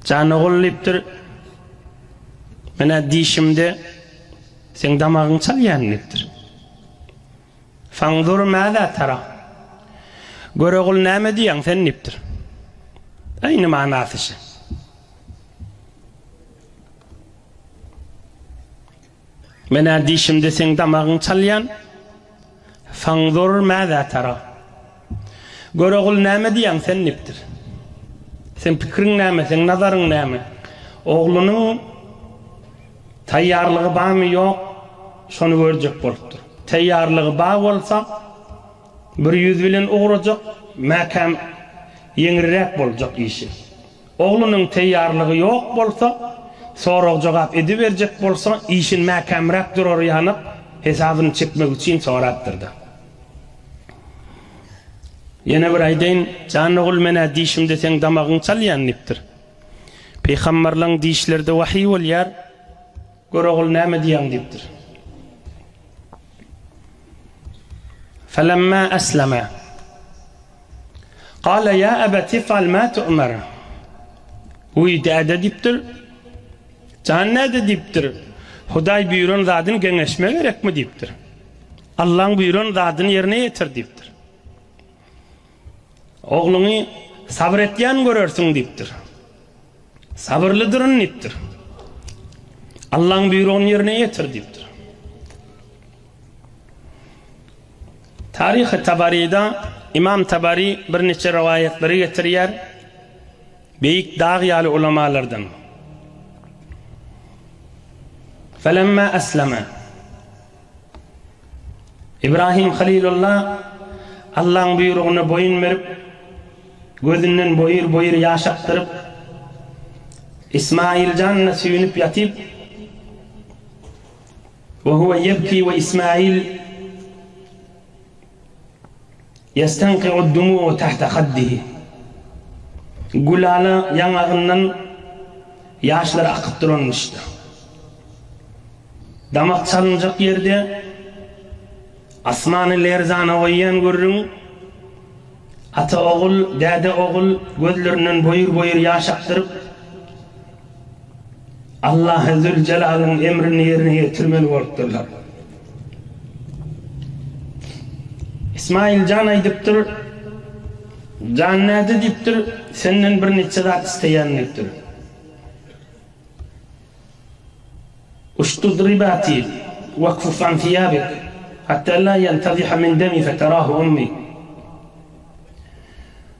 Can oğul deyipdir. Mena dişimde sen damağın çalyan deyipdir. Fanzur mâzâ tara. Göre oğul näme diýäň sen deyipdir. Aynı manasy. Mena dişimde sen damağın çalyan. Fanzur mâzâ tara. Göre oğul näme diýäň sen deyipdir. Sen pikiriň näme, sen nazaryň näme? Oğlunyň taýýarlygy barmy ýok, şonu görjek bolupdyr. Taýýarlygy bar bolsa, bir ýüz bilen ugrajak, mäkam ýeňirräk boljak işi. Oğlunyň taýýarlygy ýok bolsa, sorag jogap edip berjek bolsa, işin mäkamrak durar ýanyp, hesabyny çekmek üçin soratdyrdy. Yine bir aýdaýyn, can oğul mena dişimde sen damagyň çalýan deyipdir. Peýgamberlaryň dişlerde wahy bolýar. Göre oğul näme diýäň deyipdir. Felemma aslama qala ya abati fa'al ma tu'mar. Uýda deyipdir. Can näde deyipdir. Hudaý buyuran zadyny geňeşme gerekmi deyipdir. Allahyň buyuran zadyny ýerine ýetir deyipdir. Oğluny sabr etýän görersiň deyipdir. Sabırlıdırın deyipdir. Allah'ın buyruğunu yerine getir deyipdir. Tarih-i Tabari'de İmam Tabari bir neçe rivayetleri getirýär. Beýik dağ ýaly ulamalardan. Felemma aslama İbrahim Halilullah Allah'ın buyruğuna boyun verip gözünden boyur yaşaktırıp İsmail canına süyünüp yatıp ve huve yebki ve İsmail yestenki'u d-dumu'u tahta khaddihi. Gulala yanağından yaşları akıp duranmıştı. Damak çalınacak yerde asmanı lerzana koyyan görürüm. Ata oğul, dede oğul gözlerinden boyur yaşaktırıp Allah Zülcelal'ın emrini yerine getirmeli bolupdyrlar. İsmail can aýdypdyr. Can näde diýipdir? Senden bir neçe zat isteýän diýipdir. Uştud ribati wakfuf an thiyabik hatta la yantadiha min dami fatarahu ummi.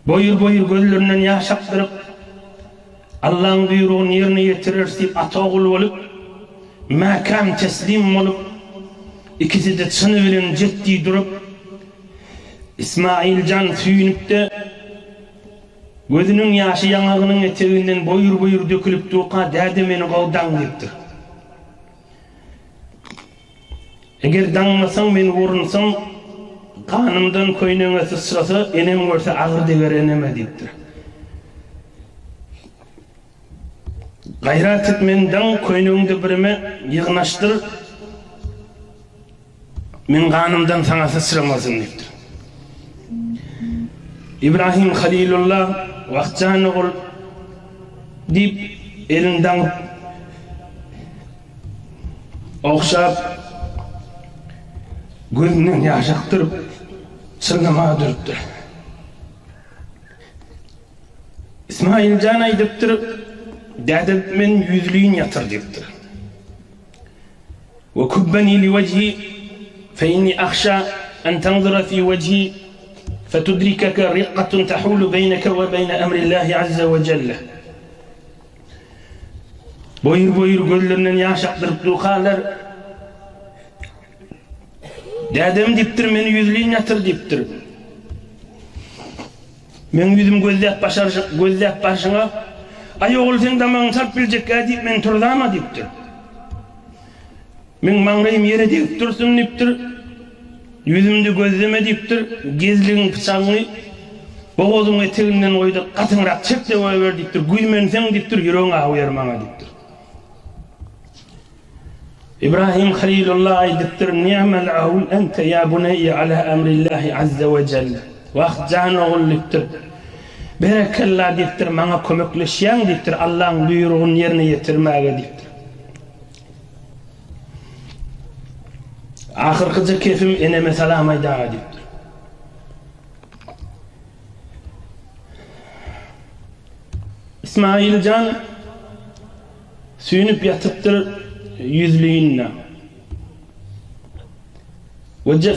Boyur gözlerinden yaş aktırıp Allah'ın buyruğunu yerine getirir deyip ata oğul olup makam teslim olup ikisi de çını bilen ciddi durup İsmail can süyünüp de gözünün yaşı yanağının eteğinden boyur dökülüp duqa däde meni gowdaň deyipdir. Eger daňmasaň meni urunsaň kanımdan köýnüňe sysrasa enem görse agyr deger eneme deyipdir. Gayrat etmenden köýnüňde birime ýygnaşdyr. Men kanımdan saňa sysramasyn deyipdir. İbrahim Halilullah wagtjan oğul deyip elinden okşap gözünden yaş aktırıp çırgama durupdyr. İsmail can aýdypdyr, däde men yüzlüğün yatır deyipdir. Ve kubbani li wejhi fe inni akhsha an tanzura fi wejhi فتدركك رقة تحول بينك وبين أمر الله عز وجل. Boyur gözlerinden yaş aktırıp duqalar dädem deyipdir, meni yüzlüğün yatır deyipdir. Men yüzüm gözläp başyňa ay oğul sen damagyň çap biljek diýip men turdama deyipdir. Men maňraýym ýere deyip dursun deyipdir. Yüzümde gözleme deyipdir, gezliğin bıçağını boğazın eteğinden koydu, katınrak çek de koyuver deyipdir, güymensen deyipdir, yüreğine ağır bana deyipdir. İbrahim Halilullah aýdypdyr, ni'mel aul ente ya bunayya ala emrillahi azze ve celle. Vaqt can oğul deyipdir. Berekallah deyipdir, maňa kömekleşýän deyipdir, Allah'ın buyrugyny ýerine ýetirmäge deyipdir. Ahyrkyja kefim eneme salam aýdaga deyipdir. İsmailcan süýnüp ýatypdyr yüzlüğinne.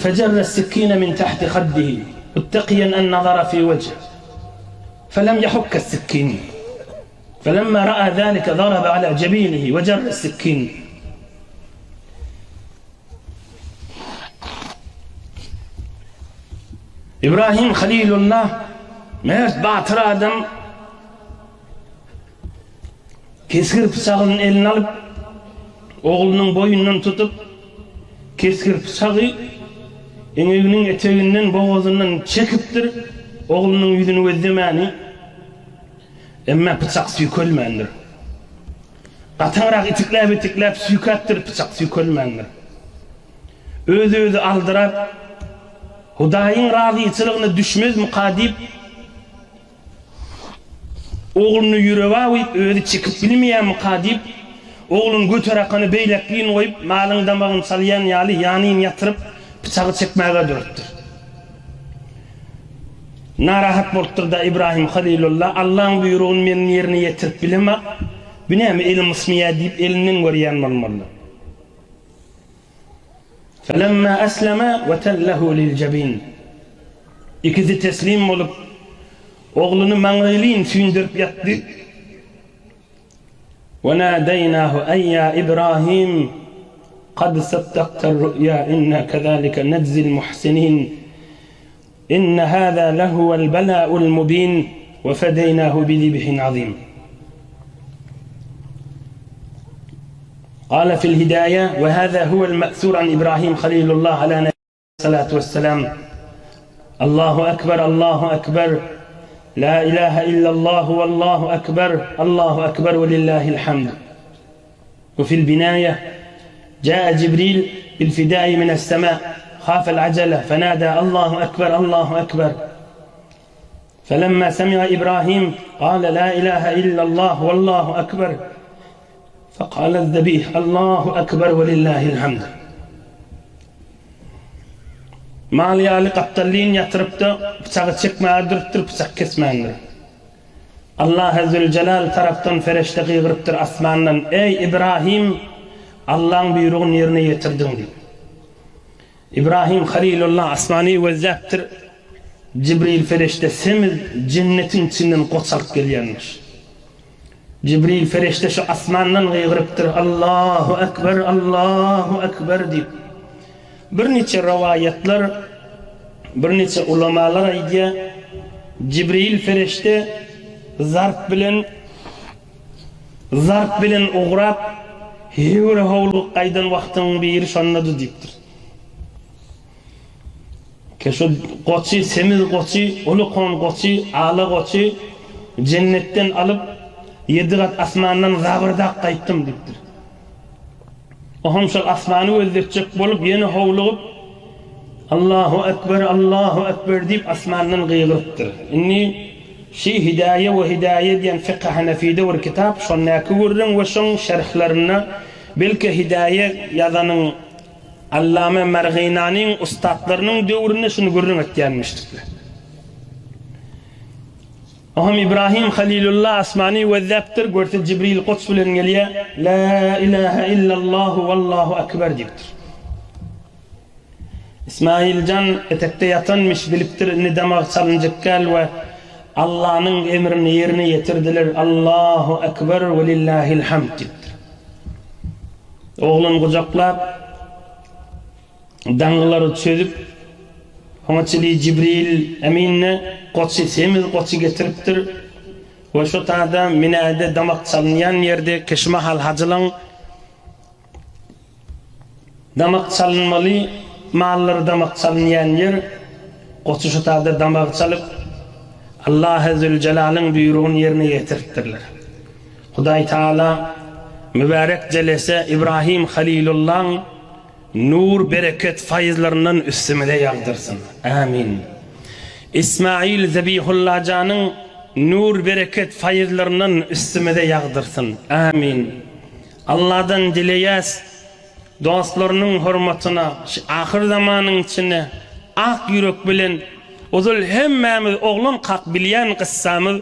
فجر السكين من تحت خده متقيا النظر في وجهه فلم يحك السكين فلما رأى ذلك ضرب على جبينه وجر السكين. إبراهيم خليل الله mert batır adam keskir bıçağının elini alıp oğlunun boyundan tutup keskir bıçağı eňeginiň eteginden boğazından çekipdir, oğlunun yüzünü gözlemani, emma bıçak süýkelmändir. Gatanrak itikläp süýkatdyr, bıçak süýkelmändir. Özü aldyrap Hudaýyň razyçylygyna düşmez mukadip oğlunu ýüregi aýyp özü çekip bilmeýän mukadip oğlun göterakany beýlekliğini goýup malyň damagyny salýan ýaly ýanyny ýatyryp bıçağı çekmäge dürtdir. Narahat bolupdyr da İbrahim Halilullah Allah'ın buyrugyny men ýerine ýetirip bilemek, binäme elim ismiýä diýip elinden görýän bolmaly. فَلَمَّا أَسْلَمَ وَتَلَّهُ لِلْجَبِينِ İkisi teslim bolup oğlunu maňylyň süýndirip ýatdy. وَنَادَيْنَاهُ أَن يَا إِبْرَاهِيمُ قَدْ صَدَّقْتَ الرُّؤْيَا إِنَّا كَذَلِكَ نَجْزِي الْمُحْسِنِينَ إِنَّ هَذَا لَهُوَ الْبَلَاءُ الْمُبِينُ وَفَدَيْنَاهُ بِذِبْحٍ عَظِيمٍ. قال في الهداية وهذا هو المأثور عن إبراهيم خليل الله على نبيه الصلاة والسلام: الله أكبر الله أكبر لا إله إلا الله والله أكبر الله أكبر ولله الحمد. وفي البناية جاء جبريل بالفداء من السماء خاف العجلة فنادى الله أكبر الله أكبر. فلما سمع إبراهيم قال لا إله إلا الله والله أكبر فقال الذبيح الله أكبر ولله الحمد. Maliyali kaptalliğin yatırıp da bıçağı çekmeye dürttür, bıçak kesmeyendir. Allah Azze Celal taraftan fereşte kıygırıptır asmandan: ey İbrahim, Allah'ın buyruğunu yerine getirdin diye. İbrahim Halilullah asmani vezzaptır. Cibril fereşte semiz cennetin içinden koçalıp gelyenmiş. Cibril fereşte şu asmandan kıygırıptır: Allahu Ekber, Allahu Ekber deyip. Bir neçe rivayetler, bir neçe ulamalar aýdýar, Cibril fereşte zarp bilen uğrap hewre howluk aýdan wagtyň bir şonnadı diýipdir. Keşo goçy, semiz goçy, ulukon goçy, ala goçy cennetten alıp 7 gat asmandan zabırdak gaýtdym diýipdir. Oham şol asmany özlekçek bolup ýene howlup Allahu Ekber, Allahu Ekber diýip asmandan gıýgyrypdyr. Inni şi hidaye we hidaye diýen fiqh Hanefide bir kitap şonnaky gördim we şoň şerhlaryna belki hidaye ýazanyň Allame Merghinanyň ustadlarynyň döwründe şunu gördim etýänmişdir. Oham İbrahim Halilullah asmani wezzaptyr, görse Cibril Quds bilen gelýär, la ilahe illallah wallahu ekber diýipdir. İsmailcan etekde yatanmış bilipdir, nidamak çalınjykkal we Allah'ın emrini yerine getirdiler. Allahu ekber ve lillahil hamd diýipdir. Oğlun kucaklap dаңgylary çözüp Hoňçyly Cibril eminne goçy semiz goçy getiripdir. We şu taýda minade damak çalynýan ýerde keşmahal hajylaň damak çalynmaly, mallar damak çalynýan ýer goçy şu taýda damak çalyp Allah Azze Celalyň buyrugyny ýerine getiripdirler. Hudaý Taala mübarek jelese İbrahim Halilullah nur bereket fayızlarından üstüme ýagdyrsyn. Amin. İsmail Zabihullah janyň nur, bereket, fayırlarının üstümede yağdırsın. Amin. Allah'dan dileyes, dostlarının hurmatına, ahir zamanın içine, ak yürek bilen, ozul hemmemiz oğlum kak bilyen kıssamız,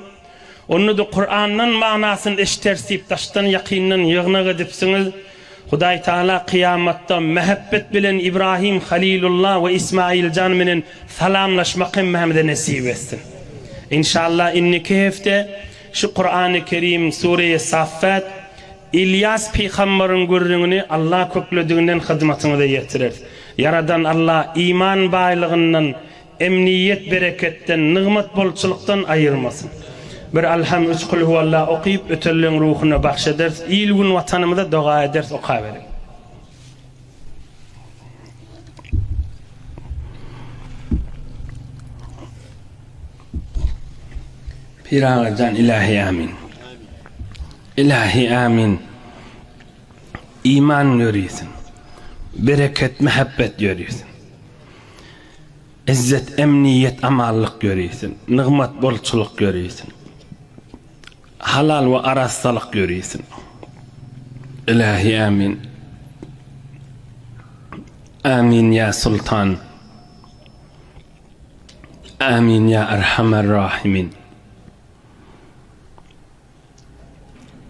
onu da Kur'an'ın manasını eştersip, taştan yakininin yığına gidipsiniz. Huday Teala kıyamatta mehabbet bilen İbrahim Halilullah ve İsmail canminin salamlaşmakın Mehmet'e nasip etsin. İnşallah inniki hefte şu Kur'an-ı Kerim Sure-i Saffat İlyas peygamberin görünüğünü Allah köklediğinden hizmetine de yetirir. Yaradan Allah iman baylığından, emniyet bereketten, nimet bolçuluktan ayırmasın. Bir alham üç kul huvallah okuyup ötürlüğün ruhuna bahşederiz. İyil gün vatanımıza dua ederiz, okuyabiliriz. Pir-i Can ilahi amin. İlahi amin. İman görüyorsun. Bereket, muhabbet görüyorsun. İzzet, emniyet, amallık görüyorsun. Nimet, bolçuluk görüyorsun. Halal ve arastalık görüyorsun. İlahi amin. Amin ya Sultan. Amin ya Erhamer Rahimin.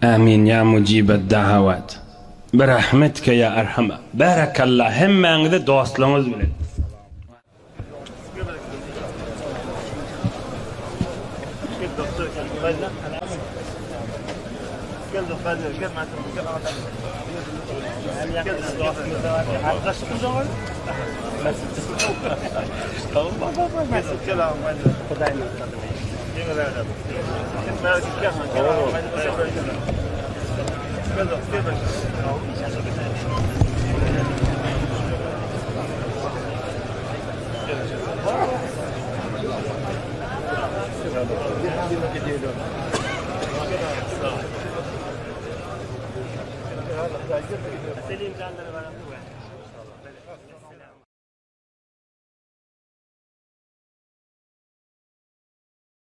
Amin ya Mucibet Dahavat. Berahmetke ya Erham. Barakallah. Hemmenize dostluğunuz bile. Selim canları var.